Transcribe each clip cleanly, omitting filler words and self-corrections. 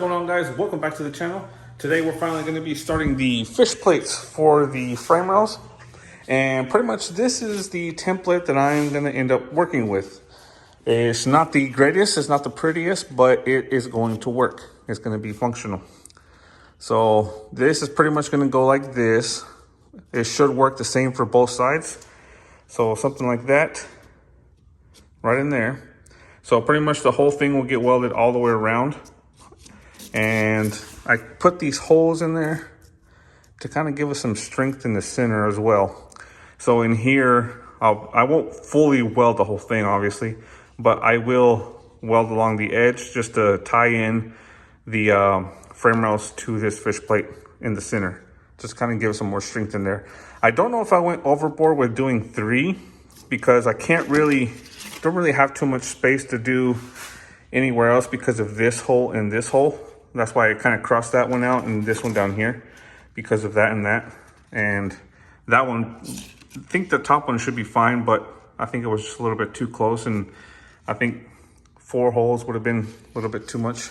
going on, guys? Welcome back to the channel. Today we're finally going to be starting the fish plates for the frame rails, and pretty much this is the template that I'm going to end up working with. It's not the greatest, it's not the prettiest, but it is going to work. It's going to be functional. So this is pretty much going to go like this. It should work the same for both sides. So something like that right in there. So pretty much the whole thing will get welded all the way around. And I put these holes in there to kind of give us some strength in the center as well. So in here, I won't fully weld the whole thing, obviously, but I will weld along the edge just to tie in the frame rails to this fish plate in the center. Just kind of give some more strength in there. I don't know if I went overboard with doing 3 because I don't really have too much space to do anywhere else because of this hole and this hole. That's why I kind of crossed that one out and this one down here because of that and that. And that one, I think the top one should be fine, but I think it was just a little bit too close, and I think 4 holes would have been a little bit too much.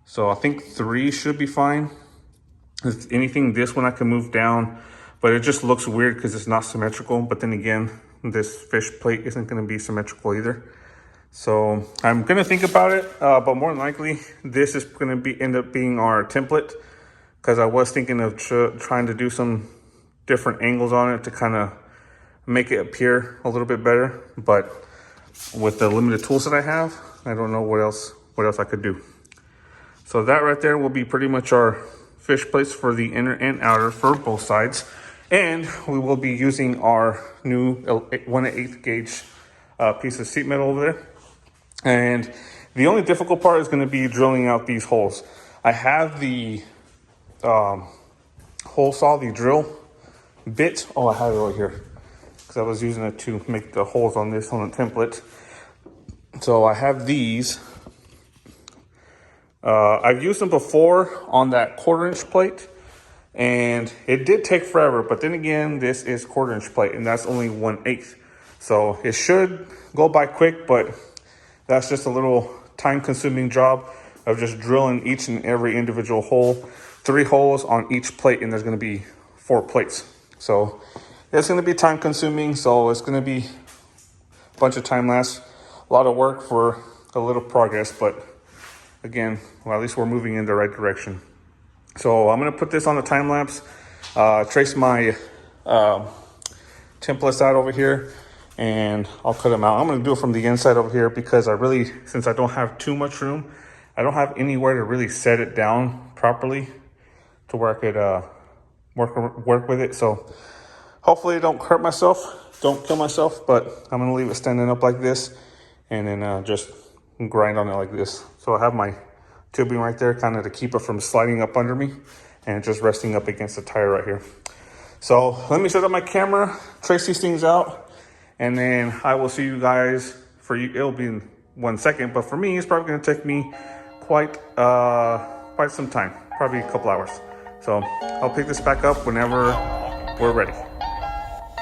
So I think 3 should be fine. If anything, this one I can move down, but it just looks weird because it's not symmetrical. But then again, this fish plate isn't going to be symmetrical either. So I'm going to think about it, but more than likely, this is going to end up being our template, because I was thinking of trying to do some different angles on it to kind of make it appear a little bit better. But with the limited tools that I have, I don't know what else I could do. So that right there will be pretty much our fish plates for the inner and outer for both sides. And we will be using our new 1/8 gauge piece of sheet metal over there. And the only difficult part is going to be drilling out these holes. I have the hole saw, the drill bit. Oh, I have it right here because I was using it to make the holes on this on the template. So I have these. I've used them before on that 1/4" plate, and it did take forever. But then again, this is 1/4" plate, and that's only 1/8. So it should go by quick, but that's just a little time-consuming job of just drilling each and every individual hole. 3 holes on each plate, and there's going to be 4 plates. So it's going to be time-consuming. So it's going to be a bunch of time lapse, a lot of work for a little progress, but again, well, at least we're moving in the right direction. So I'm going to put this on the time lapse, trace my templates out over here, and I'll cut them out. I'm going to do it from the inside over here because since I don't have too much room, I don't have anywhere to really set it down properly to where I could work with it. So hopefully I don't hurt myself, don't kill myself, but I'm going to leave it standing up like this and then just grind on it like this. So I have my tubing right there kind of to keep it from sliding up under me and just resting up against the tire right here. So let me set up my camera, trace these things out, and then I will see you guys. For you, it'll be in 1 second, but for me, it's probably going to take me quite some time, probably a couple hours. So I'll pick this back up whenever we're ready.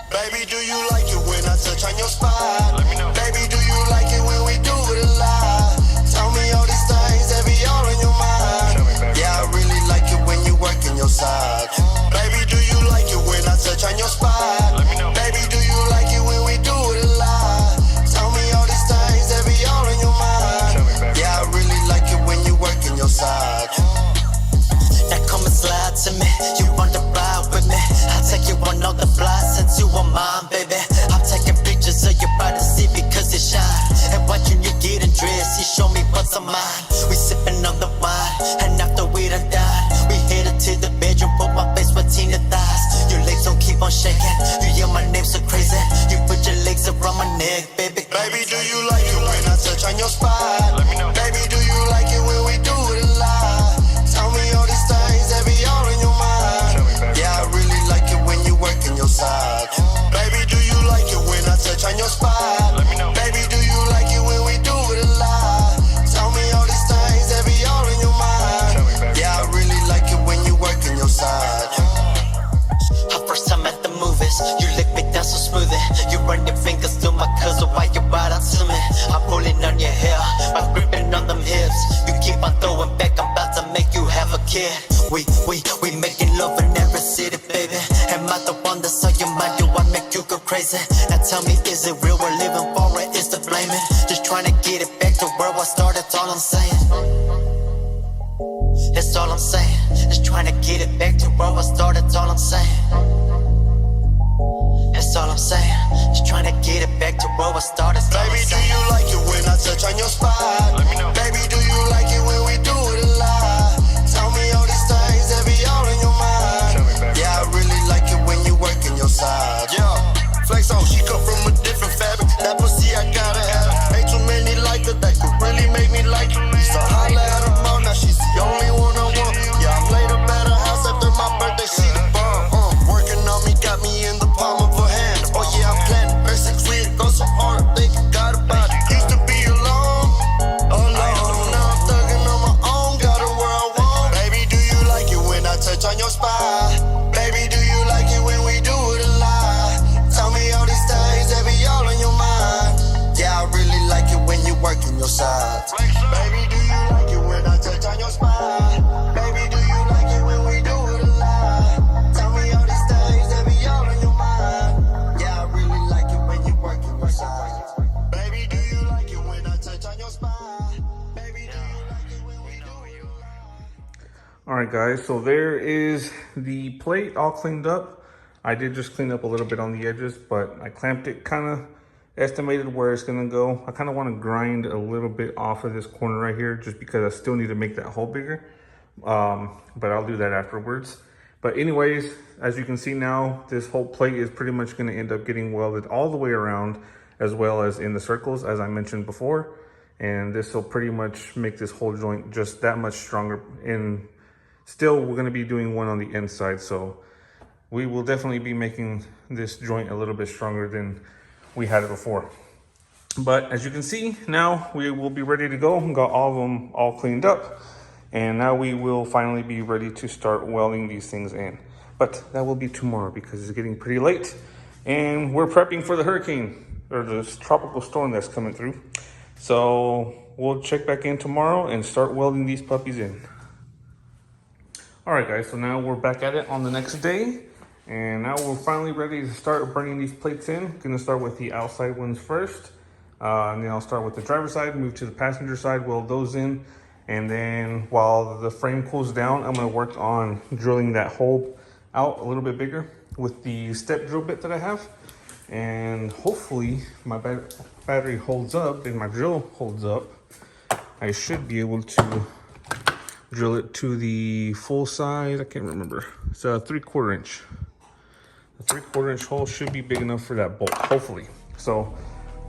Baby, do you like it when I touch on your spot? Let me know. Baby, do you like it when we do it a lot? Tell me all these things that be all in your mind. Yeah, I really like it when you work in your side. Baby, do you like it when I touch on your spot? Let me know. Baby, do you like it when we do it a lot? Tell me all these things that be all in your mind. Yeah, I really like it when you work in your side. Now come and slide to me. You want to ride with me? I'll take you on all the flights since you are mine, baby. I'm taking pictures of your privacy because it shine. And watching you getting dressed, you show me what's on mine. We sipping on the wine, and after we done died, we headed to the bedroom, put my face between your thighs. Your legs don't keep on shaking. You yell my name so crazy. You put your legs around my neck, baby. Baby, do you like it when I touch on your spot? Let me know. Baby, do you like it when we do it a lot? Tell me all these things that be all in your mind. Yeah, I really like it when you work in your side. Baby, do you like it when I touch on your spot? Let me know. Baby, do you like it when we do it a lot? Tell me all these things that be all in your mind. Yeah, I really like it when you work in your side. Our first time at the movies. kid. We making love in every city, baby. Am I the one that's on your mind? Do I make you go crazy? Now tell me, is it real? We're living for it, is to blame it. Just trying to get it back to where I started, that's all I'm saying. That's all I'm saying. Just trying to get it back to where I started, that's all I'm saying. That's all I'm saying. Just trying to get it back to where I started, that's all I'm Baby, do saying. you like it when I touch on your spot? Let me know. Baby, do you like it when we do it a lot? Tell me all these things that be all in your mind. Tell me, baby. Yeah, I really like it when you working your side. Yeah, flex on, she come from a different fabric. That pussy I gotta have. Ain't too many like her that could really make me like her. So holla at her mom, now she's the only one I want. Yeah, I'm laid up at her house after my birthday, she the bomb. Working on me, got me in the palm of her hand. Oh yeah, I'm planning her sex weird, go so hard, think I got about it. Used to be alone. Now I'm thugging on my own, got her where I want. Baby, do you like it when I touch on your spot? Baby, do you like it when we do it a lot? Tell me all these things that be all on your mind. Yeah, I really like it when you working your sides. Baby, do you like it when I touch on your spot? Baby, do you like it when we do it a lot? Tell me all these things that be all on your mind. Yeah, I really like it when you working your sides. Baby, do you like it when I touch on your spot? Baby, do you like it when we do it a lot? All right, guys, so there is the plate all cleaned up. I did just clean up a little bit on the edges, but I clamped it, kind of estimated where it's gonna go. I kind of want to grind a little bit off of this corner right here just because I still need to make that hole bigger. But I'll do that afterwards. But anyways, as you can see now, this whole plate is pretty much gonna end up getting welded all the way around, as well as in the circles, as I mentioned before. And this will pretty much make this whole joint just that much stronger. And still, we're gonna be doing one on the inside, so we will definitely be making this joint a little bit stronger than we had it before. But as you can see, now we will be ready to go. Got all of them all cleaned up. And now we will finally be ready to start welding these things in. But that will be tomorrow because it's getting pretty late. And we're prepping for the hurricane, or this tropical storm that's coming through. So we'll check back in tomorrow and start welding these puppies in. All right, guys, so now we're back at it on the next day. And now we're finally ready to start bringing these plates in. Gonna start with the outside ones first. And then I'll start with the driver's side, move to the passenger side, weld those in. And then while the frame cools down, I'm gonna work on drilling that hole out a little bit bigger with the step drill bit that I have. And hopefully my battery holds up and my drill holds up. I should be able to drill it to the full size. I can't remember. It's a 3/4 inch. A 3/4 inch hole should be big enough for that bolt, hopefully. So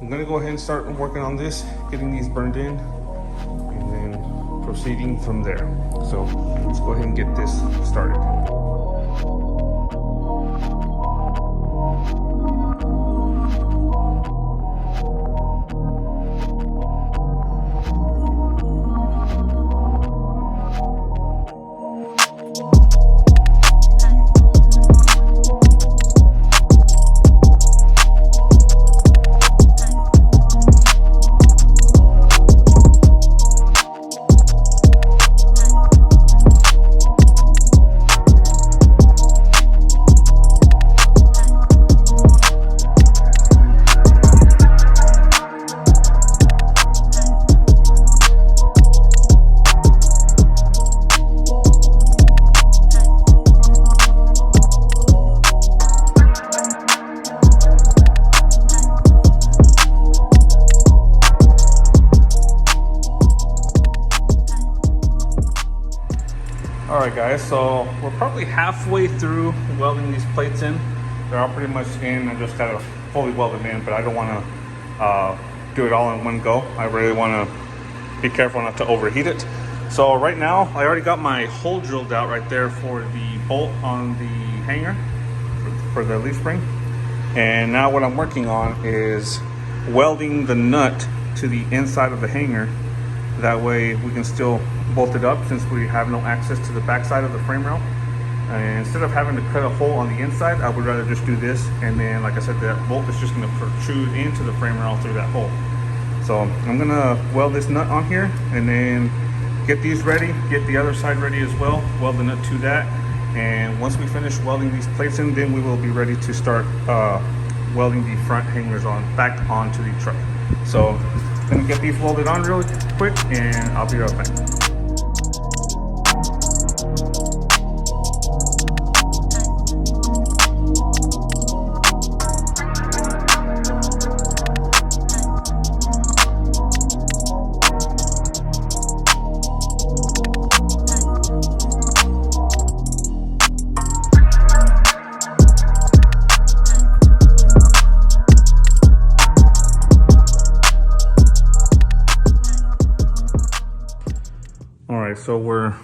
I'm gonna go ahead and start working on this, getting these burned in, and then proceeding from there. So let's go ahead and get this started. All right, guys, so we're probably halfway through welding these plates in. They're all pretty much in. I just gotta fully weld them in, but I don't wanna do it all in one go. I really wanna be careful not to overheat it. So right now, I already got my hole drilled out right there for the bolt on the hanger for the leaf spring. And now what I'm working on is welding the nut to the inside of the hanger. That way we can still bolt it up since we have no access to the back side of the frame rail. And instead of having to cut a hole on the inside, I would rather just do this. And then, like I said, that bolt is just gonna protrude into the frame rail through that hole. So I'm gonna weld this nut on here, and then get these ready, get the other side ready as well, welding it to that. And once we finish welding these plates in, then we will be ready to start welding the front hangers on back onto the truck. So I'm gonna get these welded on really quick and I'll be right back. So we're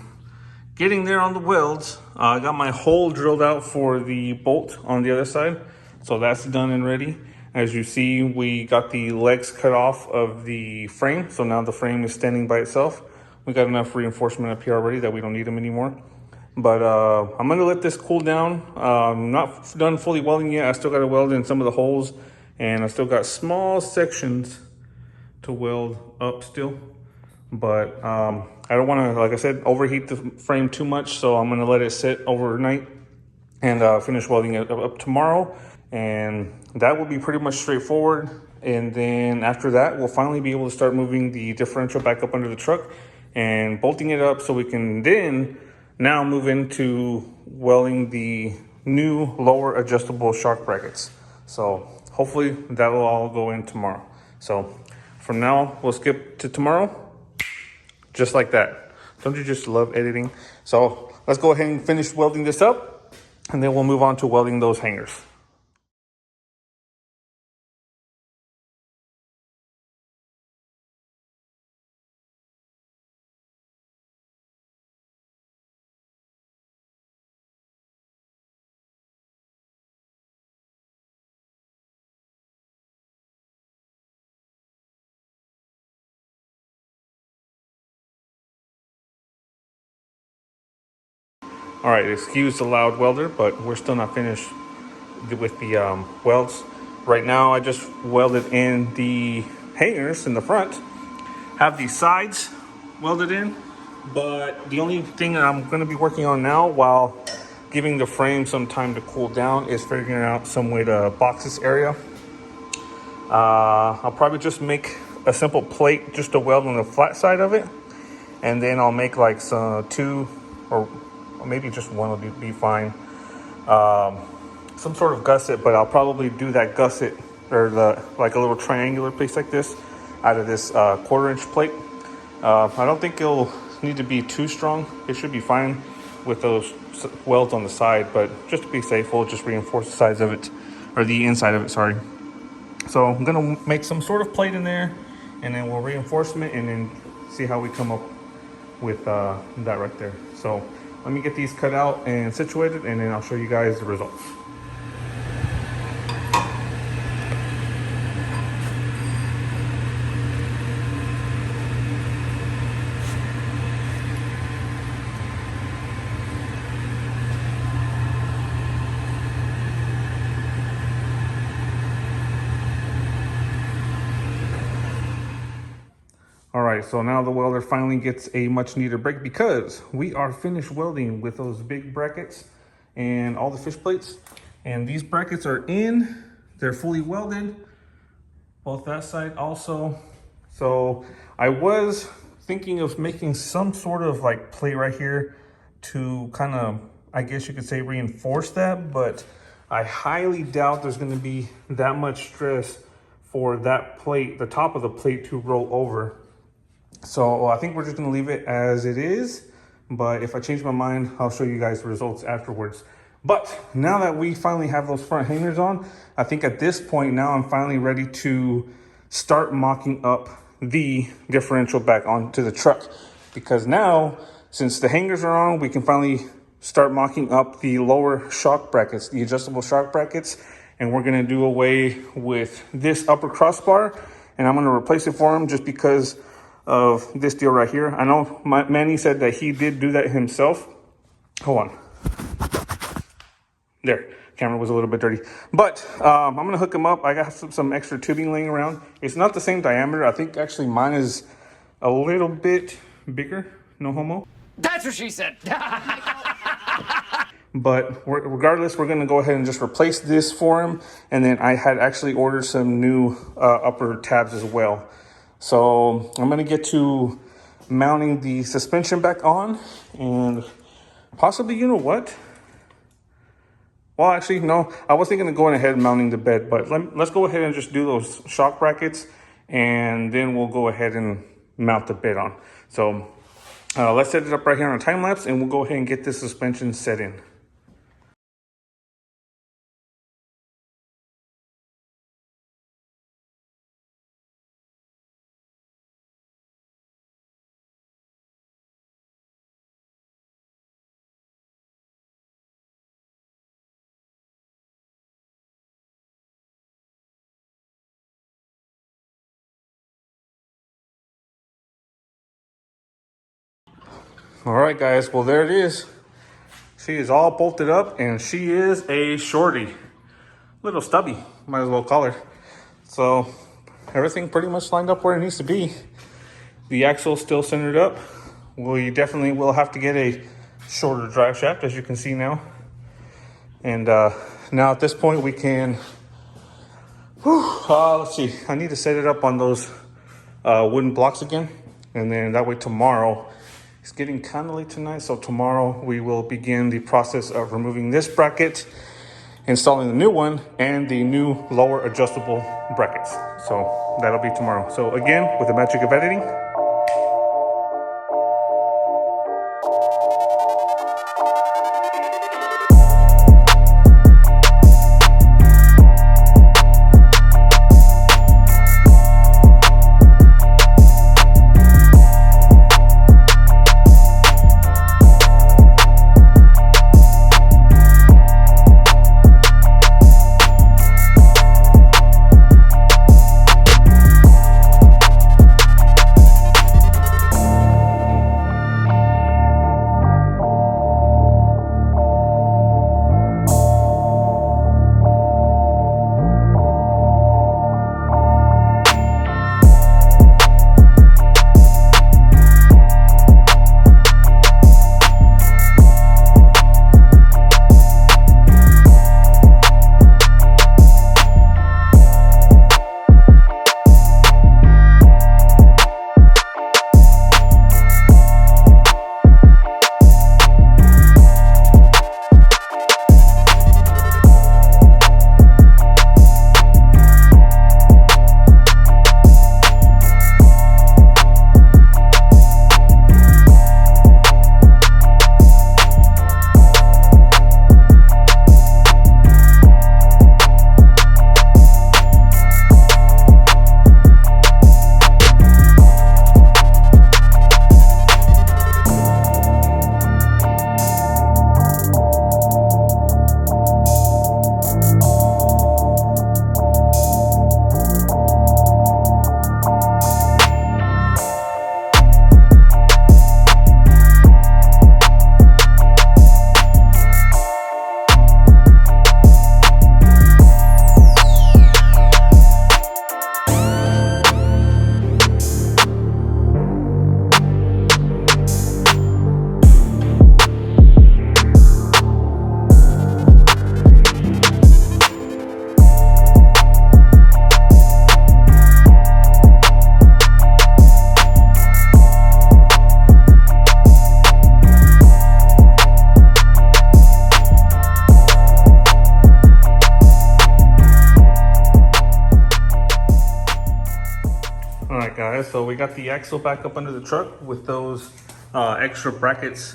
getting there on the welds. I got my hole drilled out for the bolt on the other side. So that's done and ready. As you see, we got the legs cut off of the frame. So now the frame is standing by itself. We got enough reinforcement up here already that we don't need them anymore. But I'm gonna let this cool down. I'm not done fully welding yet. I still gotta weld in some of the holes, and I still got small sections to weld up still. But I don't want to, like I said, overheat the frame too much, so I'm going to let it sit overnight and finish welding it up tomorrow. And that will be pretty much straightforward. And then after that, we'll finally be able to start moving the differential back up under the truck and bolting it up so we can then now move into welding the new lower adjustable shock brackets. So hopefully that'll all go in tomorrow. So from now, we'll skip to tomorrow. Just like that. Don't you just love editing? So let's go ahead and finish welding this up, and then we'll move on to welding those hangers. All right, excuse the loud welder, but we're still not finished with the welds. Right now, I just welded in the hangers in the front, have the sides welded in, but the only thing that I'm gonna be working on now while giving the frame some time to cool down is figuring out some way to box this area. I'll probably just make a simple plate just to weld on the flat side of it, and then I'll make like some two or maybe just one will be fine. Some sort of gusset, but I'll probably do that gusset or like a little triangular piece like this out of this 1/4-inch plate. I don't think it'll need to be too strong. It should be fine with those welds on the side, but just to be safe, we'll just reinforce the sides of it, or the inside of it, sorry. So I'm gonna make some sort of plate in there, and then we'll reinforcement and then see how we come up with that right there. So let me get these cut out and situated, and then I'll show you guys the results. All right, so now the welder finally gets a much needed break because we are finished welding with those big brackets and all the fish plates. And these brackets are in, they're fully welded, both that side also. So I was thinking of making some sort of like plate right here to kind of, I guess you could say, reinforce that, but I highly doubt there's gonna be that much stress for that plate, the top of the plate, to roll over. So I think we're just gonna leave it as it is, but if I change my mind, I'll show you guys the results afterwards. But now that we finally have those front hangers on, I think at this point now I'm finally ready to start mocking up the differential back onto the truck. Because now, since the hangers are on, we can finally start mocking up the lower shock brackets, the adjustable shock brackets, and we're gonna do away with this upper crossbar, and I'm gonna replace it for him just because of this deal right here. I know Manny said that he did do that himself. Hold on. There, camera was a little bit dirty. But I'm gonna hook him up. I got some extra tubing laying around. It's not the same diameter. I think actually mine is a little bit bigger No homo. That's what she said. But regardless, we're going to go ahead and just replace this for him. And then I had actually ordered some new upper tabs as well. So I'm going to get to mounting the suspension back on. And possibly, you know what? Well, actually, no. I was thinking of going ahead and mounting the bed. But let's go ahead and just do those shock brackets. And then we'll go ahead and mount the bed on. So let's set it up right here on a time lapse. And we'll go ahead and get this suspension set in. All right, guys. Well, there it is. She is all bolted up, and she is a shorty. Little stubby, might as well call her. So everything pretty much lined up where it needs to be. The axle still centered up. We definitely will have to get a shorter drive shaft, as you can see now. And now at this point we can, let's see. I need to set it up on those wooden blocks again. And then that way tomorrow, it's getting kind of late tonight, so tomorrow we will begin the process of removing this bracket, installing the new one, and the new lower adjustable brackets. So that'll be tomorrow. So again, with the magic of editing. So we got the axle back up under the truck with those extra brackets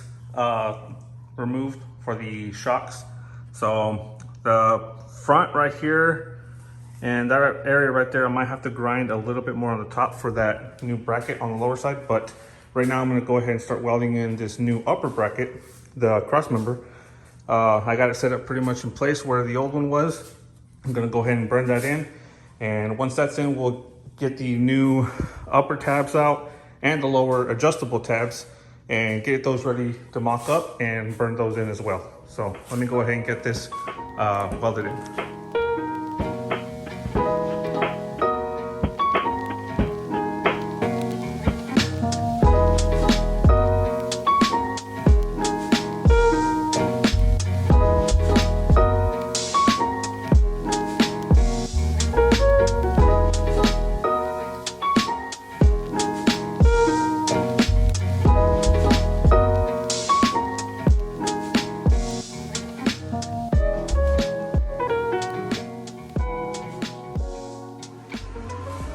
removed for the shocks. So the front right here and that area right there, I might have to grind a little bit more on the top for that new bracket on the lower side. But right now I'm gonna go ahead and start welding in this new upper bracket, the cross member. I got it set up pretty much in place where the old one was. I'm gonna go ahead and burn that in. And once that's in, we'll get the new upper tabs out and the lower adjustable tabs and get those ready to mock up and burn those in as well. So let me go ahead and get this welded in.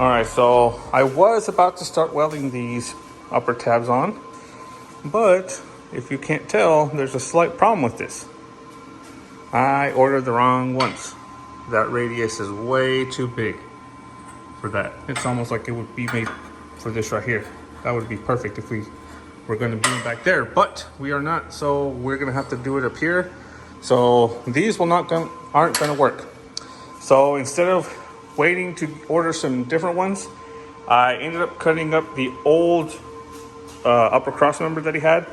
All right, so I was about to start welding these upper tabs on, but if you can't tell, there's a slight problem with this. I ordered the wrong ones. That radius is way too big for that. It's almost like it would be made for this right here. That would be perfect if we were going to be back there, but we are not, so we're going to have to do it up here. So these aren't going to work. So instead of waiting to order some different ones, I ended up cutting up the old upper cross member that he had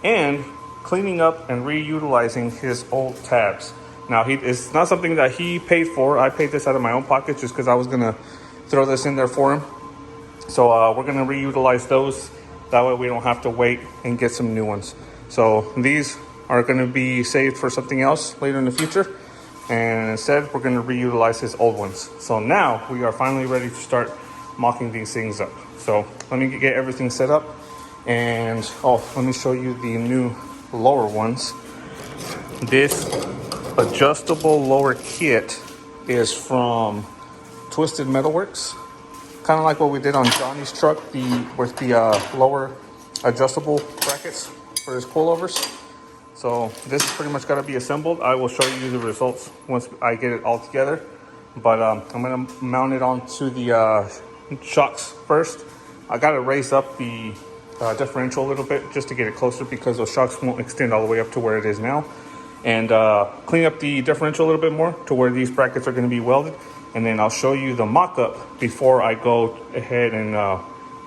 and cleaning up and reutilizing his old tabs. Now, it's not something that he paid for. I paid this out of my own pocket just because I was going to throw this in there for him. So we're going to reutilize those. That way we don't have to wait and get some new ones. So these are going to be saved for something else later in the future. And instead, we're going to reutilize his old ones. So now we are finally ready to start mocking these things up. So let me get everything set up. And let me show you the new lower ones. This adjustable lower kit is from Twisted Metalworks. Kind of like what we did on Johnny's truck with the lower adjustable brackets for his coilovers. So this is pretty much got to be assembled. I will show you the results once I get it all together. But I'm going to mount it onto the shocks first. I got to raise up the differential a little bit just to get it closer because those shocks won't extend all the way up to where it is now. And clean up the differential a little bit more to where these brackets are going to be welded. And then I'll show you the mock-up before I go ahead and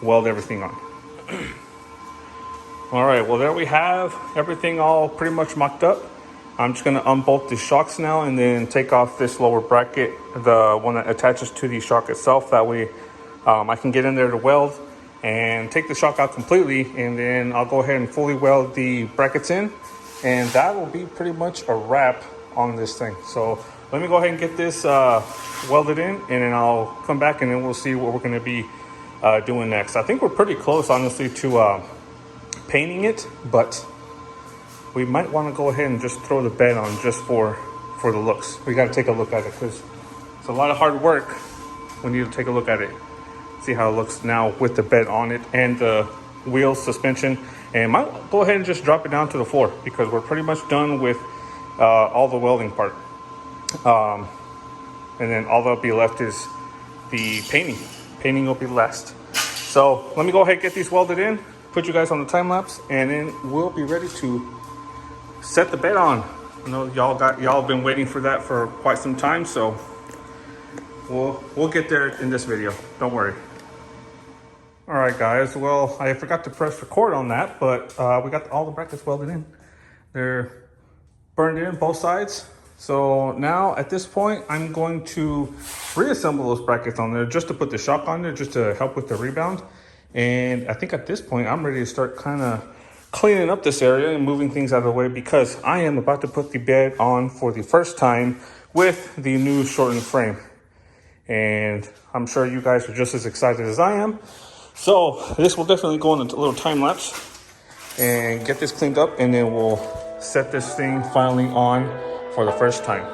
weld everything on. All right, well, there we have everything all pretty much mocked up. I'm just gonna unbolt the shocks now and then take off this lower bracket, the one that attaches to the shock itself. That way I can get in there to weld and take the shock out completely. And then I'll go ahead and fully weld the brackets in. And that will be pretty much a wrap on this thing. So let me go ahead and get this welded in, and then I'll come back and then we'll see what we're gonna be doing next. I think we're pretty close, honestly, to painting it, but we might want to go ahead and just throw the bed on just for the looks. We got to take a look at it because it's a lot of hard work. We need to take a look at it, see how it looks now with the bed on it and the wheel suspension. And might go ahead and just drop it down to the floor because we're pretty much done with all the welding part. And then all that'll be left is the painting. Painting will be last. So let me go ahead and get these welded in, put you guys on the time lapse, and then we'll be ready to set the bed on. I know y'all been waiting for that for quite some time, so we'll get there in this video. Don't worry. All right, guys. Well, I forgot to press record on that, but we got all the brackets welded in. They're burned in both sides. So now at this point, I'm going to reassemble those brackets on there just to put the shock on there, just to help with the rebound. And I think at this point, I'm ready to start kind of cleaning up this area and moving things out of the way because I am about to put the bed on for the first time with the new shortened frame. And I'm sure you guys are just as excited as I am. So this will definitely go in a little time lapse and get this cleaned up, and then we'll set this thing finally on for the first time.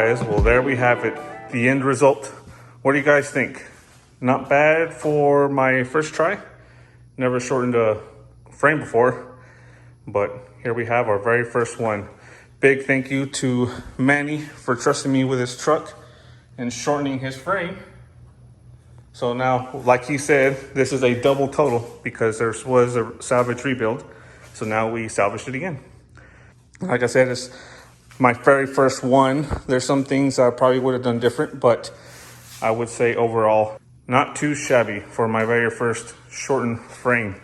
guys, well, there we have it, the end result. What do you guys think? Not bad for my first try. Never shortened a frame before, but here we have our very first one. Big thank you to Manny for trusting me with his truck and shortening his frame. So now, like he said, this is a double total because there was a salvage rebuild. So now we salvaged it again. Like I said, it's my very first one. There's some things I probably would have done different, but I would say overall, not too shabby for my very first shortened frame,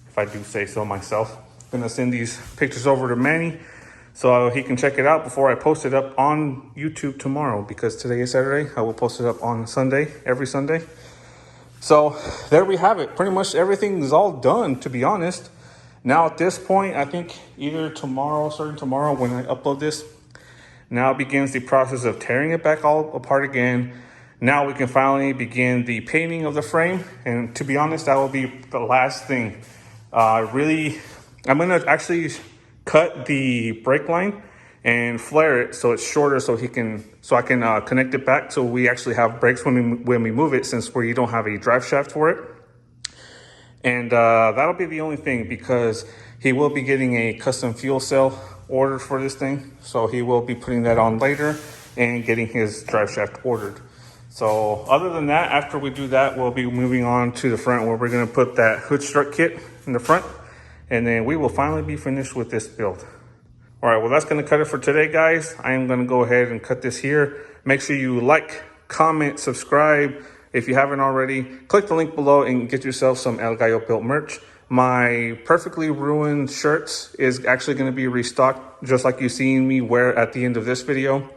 if I do say so myself. I'm gonna send these pictures over to Manny so he can check it out before I post it up on YouTube tomorrow, because today is Saturday. I will post it up on Sunday, every Sunday. So there we have it. Pretty much everything is all done, to be honest. Now at this point, I think either tomorrow, starting tomorrow when I upload this, now begins the process of tearing it back all apart again. Now we can finally begin the painting of the frame. And to be honest, that will be the last thing. I'm gonna actually cut the brake line and flare it so it's shorter, so I can connect it back so we actually have brakes when we move it, since we don't have a drive shaft for it. And that'll be the only thing, because he will be getting a custom fuel cell ordered for this thing. So he will be putting that on later and getting his drive shaft ordered. So other than that, after we do that, we'll be moving on to the front, where we're gonna put that hood strut kit in the front. And then we will finally be finished with this build. All right, well, that's gonna cut it for today, guys. I am gonna go ahead and cut this here. Make sure you like, comment, subscribe. If you haven't already, click the link below and get yourself some El Gallo Built merch. My Perfectly Ruined shirts is actually gonna be restocked, just like you've seen me wear at the end of this video.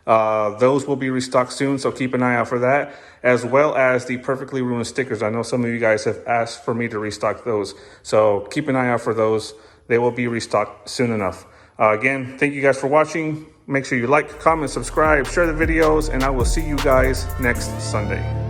Those will be restocked soon, so keep an eye out for that, as well as the Perfectly Ruined stickers. I know some of you guys have asked for me to restock those, so keep an eye out for those. They will be restocked soon enough. Again, thank you guys for watching. Make sure you like, comment, subscribe, share the videos, and I will see you guys next Sunday.